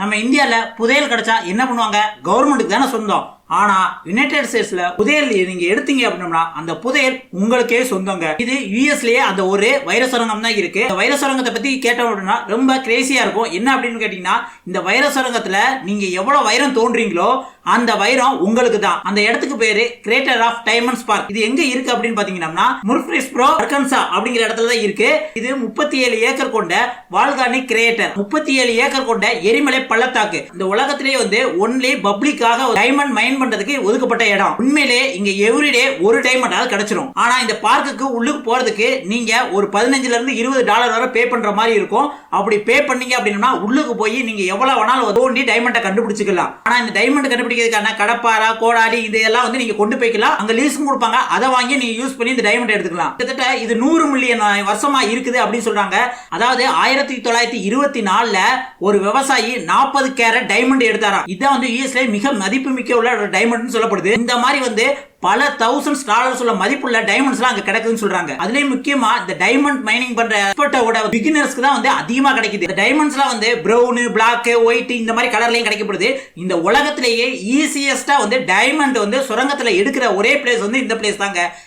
நம்ம இந்தியால புதையல் கிடைச்சா என்ன பண்ணுவாங்க? கவர்மெண்ட்டுக்கு தானே சொந்தம். ஆனா யுனைடெட் ஸ்டேட்ஸ்ல புதையல் நீங்க எடுத்தீங்க அப்படின்னா அந்த புதையல் உங்களுக்கே சொந்தங்க. இது யுஎஸ்லயே அந்த ஒரு வைர சுரங்கம் தான் இருக்கு. இந்த வைர சுரங்கத்தை பத்தி கேட்டோம் அப்படின்னா ரொம்ப கிரேசியா இருக்கும். என்ன அப்படின்னு கேட்டீங்கன்னா, இந்த வைர சுரங்கத்துல நீங்க எவ்வளவு வைரம் தோன்றீங்களோ அந்த வைரம் உங்களுக்கு தான். அந்த இடத்துக்கு பேரு கிரேட்டர் ஆஃப் டைமண்ட்ஸ் பார்க். இது எங்க இருக்கு அப்படின்னு பாத்தீங்கன்னா முர்ஃப்ரீஸ்பரோ அர்கன்சா அப்படிங்கிற இடத்துல தான் இருக்கு. இது 37 ஏக்கர் கொண்ட வால்கானிக் கிரேட்டர், 37 ஏக்கர் கொண்ட எரிமலை பள்ளத்தாக்கு. இந்த உலகத்திலேயே ஒன்லி பப்ளிக்காக டைமண்ட் மைன் பண்றதுக்கு ஒதுக்கப்பட்ட இடம். உண்மையிலே இங்க எவ்ரிடே ஒரு டைமண்ட் கிடைச்சிரும். ஆனா இந்த பார்க்குக்கு உள்ளுக்கு போறதுக்கு நீங்க ஒரு 15 இருந்து $20 வரை பே பண்ற மாதிரி இருக்கும். அப்படி பே பண்ணீங்க அப்படின்னா உள்ளுக்கு போய் நீங்க எவ்வளவு வேணாலும் தோண்டி டைமண்டை கண்டுபிடிச்சிக்கலாம். ஆனா இந்த டைமண்ட் கண்டுபிடிக்கிறதுக்கான கடப்பாரா கோடாலி இதெல்லாம் நீங்க கொண்டு போய்க்கலாம். அங்க லீஸும் கொடுப்பாங்க. அதை வாங்கி நீங்க யூஸ் பண்ணி இந்த டைமண்ட் எடுத்துக்கலாம். கிட்டத்தட்ட இது 100 மில்லியன் வருஷமா இருக்குது அப்படின்னு சொல்றாங்க. அதாவது 1924ல ஒரு விவசாயி 40 கேரட் டைமண்ட் எடுத்தாராம். இதான் யுஎஸ்ல மிக மதிப்பு மிக்க உள்ள டைமண்ட் சொல்லப்படுது. இந்த மாதிரி பல $1000s உள்ள மதிப்புள்ள டைமண்ட்ஸ்லாம் அங்க கிடைக்குதுன்னு சொல்றாங்க. அதுலயும் முக்கியமா இந்த டைமண்ட் மைனிங் பண்ற எக்ஸ்பர்ட்டோட பிகினர்ஸ்க்கு தான் அதிகமா கிடைக்குது. இந்த டைமண்ட்ஸ்லாம் பிரவுன், பிளாக், ஒயிட் இந்த மாதிரி கலர்லயும் கிடைக்கப்படுது. இந்த உலகத்திலேயே ஈஸியஸ்டா டைமண்ட் சுரங்கத்துல எடுக்கிற ஒரே பிளேஸ் இந்த பிளேஸ் தாங்க.